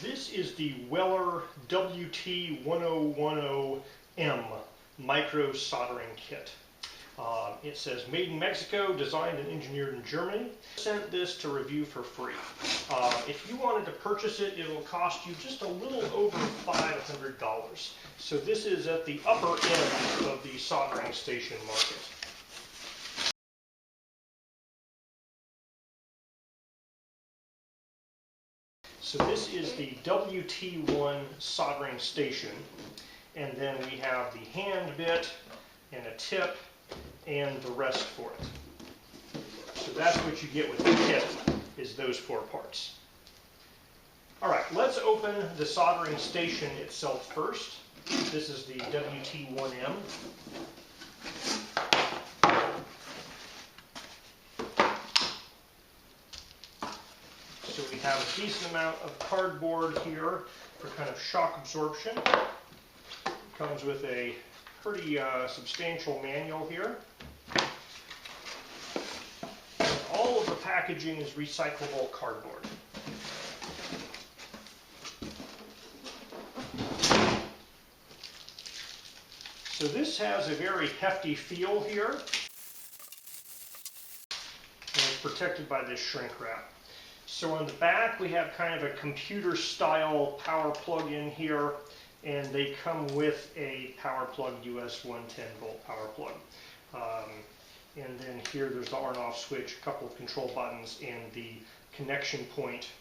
This is the Weller WT1010M micro soldering kit. It says made in Mexico, designed and engineered in Germany. Sent this to review for free. If you wanted to purchase it, it will cost you just a little over $500. So this is at the upper end of the soldering station market. So this is the WT1 soldering station, and then we have the hand bit and a tip and the rest for it. So that's what you get with the kit, is those four parts. Alright, let's open the soldering station itself first. This is the WT1M. So we have a decent amount of cardboard here for kind of shock absorption. It comes with a pretty substantial manual here. And all of the packaging is recyclable cardboard. So this has a very hefty feel here. And it's protected by this shrink wrap. So on the back we have kind of a computer style power plug in here, and they come with a power plug, US 110 volt power plug. And then here there's the on off switch, a couple of control buttons, and the connection point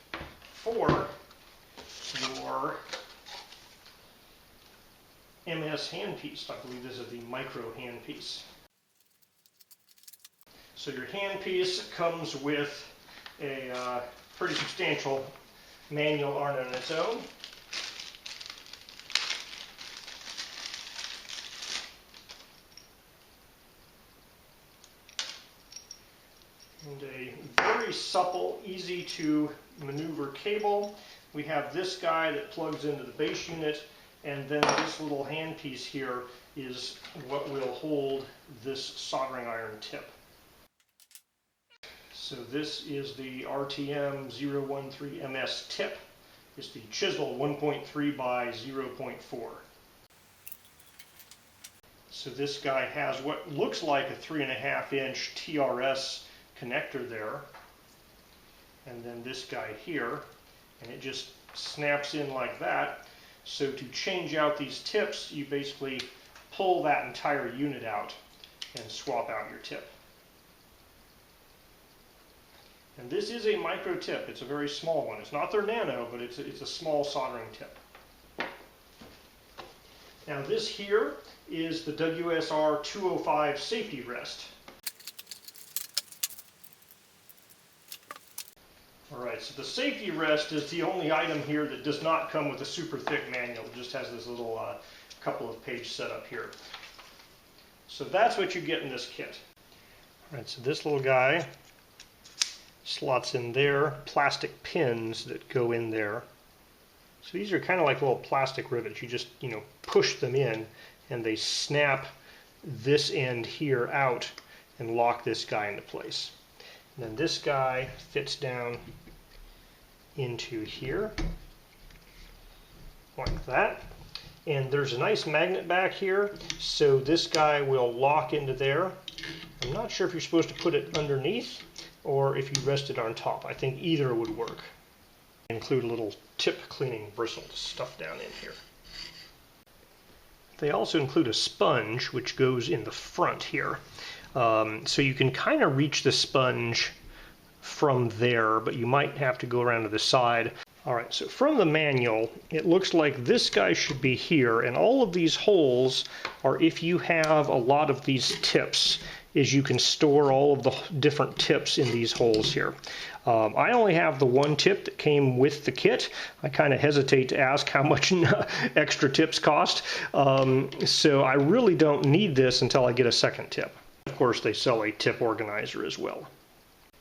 for your MS handpiece. I believe this is the micro handpiece. So your handpiece comes with a pretty substantial manual on its own. And a very supple, easy to maneuver cable. We have this guy that plugs into the base unit, and then this little handpiece here is what will hold this soldering iron tip. So this is the RTM013MS tip. It's the chisel 1.3 by 0.4. So this guy has what looks like a 3.5 inch TRS connector there. And then this guy here, and it just snaps in like that. So to change out these tips, you basically pull that entire unit out and swap out your tip. And this is a micro tip. It's a very small one. It's not their nano, but it's a small soldering tip. Now this here is the WSR 205 safety rest. Alright, so the safety rest is the only item here that does not come with a super thick manual. It just has this little couple of page setup here. So that's what you get in this kit. Alright, so this little guy slots in there, plastic pins that go in there. So these are kind of like little plastic rivets. You just, push them in and they snap this end here out and lock this guy into place. And then this guy fits down into here like that. And there's a nice magnet back here, so this guy will lock into there. I'm not sure if you're supposed to put it underneath or if you rest it on top. I think either would work. Include a little tip cleaning bristle to stuff down in here. They also include a sponge which goes in the front here. So you can kind of reach the sponge from there, but you might have to go around to the side. Alright, so from the manual, it looks like this guy should be here, and all of these holes are if you have a lot of these tips, is you can store all of the different tips in these holes here. I only have the one tip that came with the kit. I kind of hesitate to ask how much extra tips cost, so I really don't need this until I get a second tip. Of course, they sell a tip organizer as well.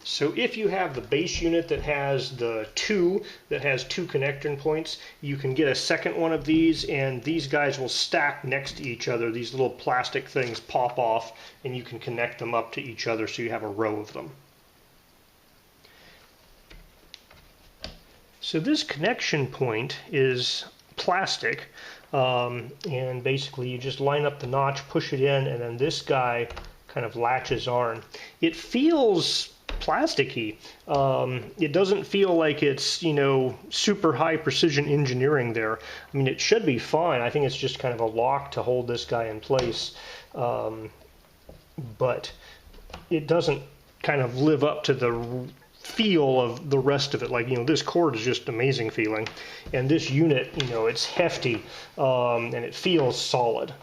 So if you have the base unit that has two connecting points, you can get a second one of these, and these guys will stack next to each other. These little plastic things pop off and you can connect them up to each other so you have a row of them. So this connection point is plastic, and basically you just line up the notch, push it in, and then this guy kind of latches on. It feels plasticky. It doesn't feel like it's, you know, super high precision engineering there. I mean, it should be fine. I think it's just kind of a lock to hold this guy in place. But it doesn't kind of live up to the feel of the rest of it. Like, you know, this cord is just amazing feeling, and this unit, you know, it's hefty, and it feels solid.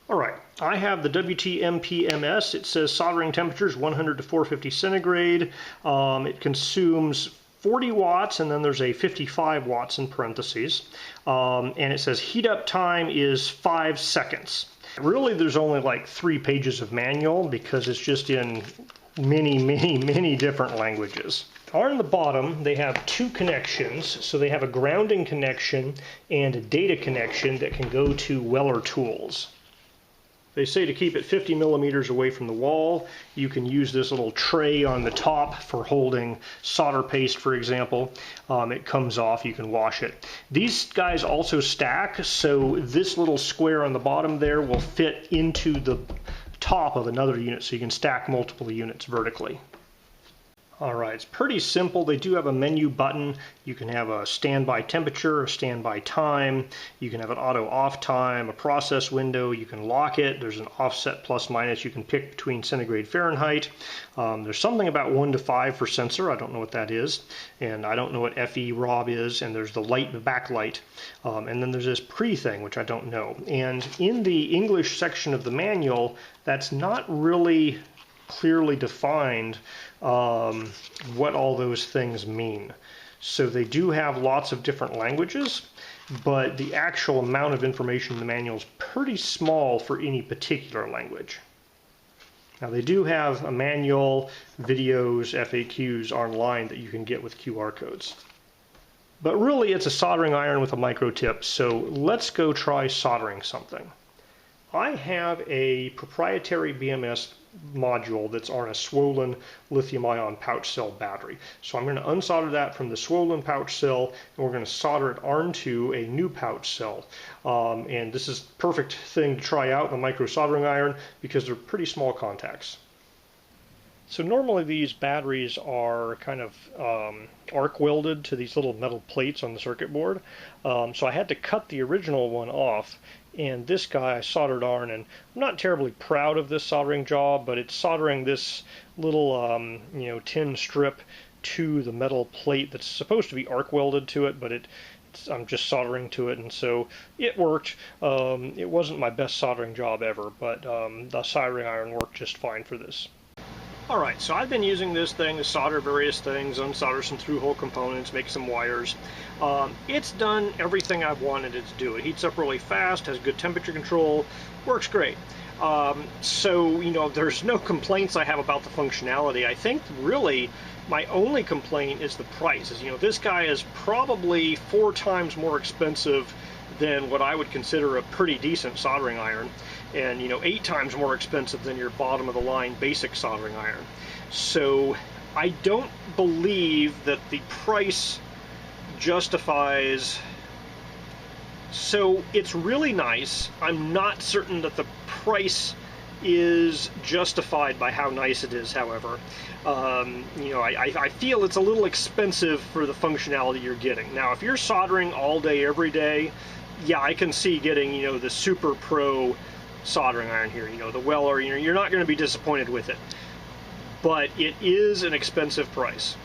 All right, I have the WT1010M. It says soldering temperatures 100 to 450 centigrade. It consumes 40 watts, and then there's a 55 watts in parentheses. And it says heat up time is 5 seconds. Really, there's only like 3 pages of manual because it's just in many different languages. On the bottom, they have 2 connections. So they have a grounding connection and a data connection that can go to Weller tools. They say to keep it 50 millimeters away from the wall. You can use this little tray on the top for holding solder paste, for example. It comes off, you can wash it. These guys also stack, so this little square on the bottom there will fit into the top of another unit, so you can stack multiple units vertically. Alright, it's pretty simple. They do have a menu button. You can have a standby temperature, a standby time. You can have an auto off time, a process window. You can lock it. There's an offset plus minus. You can pick between centigrade Fahrenheit. There's something about 1 to 5 for sensor. I don't know what that is. And I don't know what FE Rob is. And there's the light, the backlight. And then there's this pre thing, which I don't know. And in the English section of the manual, that's not really clearly defined what all those things mean. So they do have lots of different languages, but the actual amount of information in the manual is pretty small for any particular language. Now they do have a manual, videos, FAQs online that you can get with QR codes. But really it's a soldering iron with a micro tip, so let's go try soldering something. I have a proprietary BMS module that's on a swollen lithium-ion pouch cell battery. So I'm going to unsolder that from the swollen pouch cell, and we're going to solder it onto a new pouch cell. And this is a perfect thing to try out, the micro soldering iron, because they're pretty small contacts. So normally these batteries are kind of arc welded to these little metal plates on the circuit board. So I had to cut the original one off, and this guy I soldered on, and I'm not terribly proud of this soldering job, but it's soldering this little tin strip to the metal plate that's supposed to be arc welded to it, but I'm just soldering to it, and so it worked. It wasn't my best soldering job ever, but the soldering iron worked just fine for this. Alright, so I've been using this thing to solder various things, unsolder some through-hole components, make some wires. It's done everything I've wanted it to do. It heats up really fast, has good temperature control, works great. So, you know, there's no complaints I have about the functionality. I think really my only complaint is the price. You know, this guy is probably 4 times more expensive than what I would consider a pretty decent soldering iron, and, you know, 8 times more expensive than your bottom of the line basic soldering iron. So I don't believe that the price justifies. So it's really nice. I'm not certain that the price is justified by how nice it is, however. You know, I feel it's a little expensive for the functionality you're getting. Now, if you're soldering all day, every day, yeah, I can see getting, you know, the Super Pro soldering iron here, you know, the Weller. You're not going to be disappointed with it. But it is an expensive price.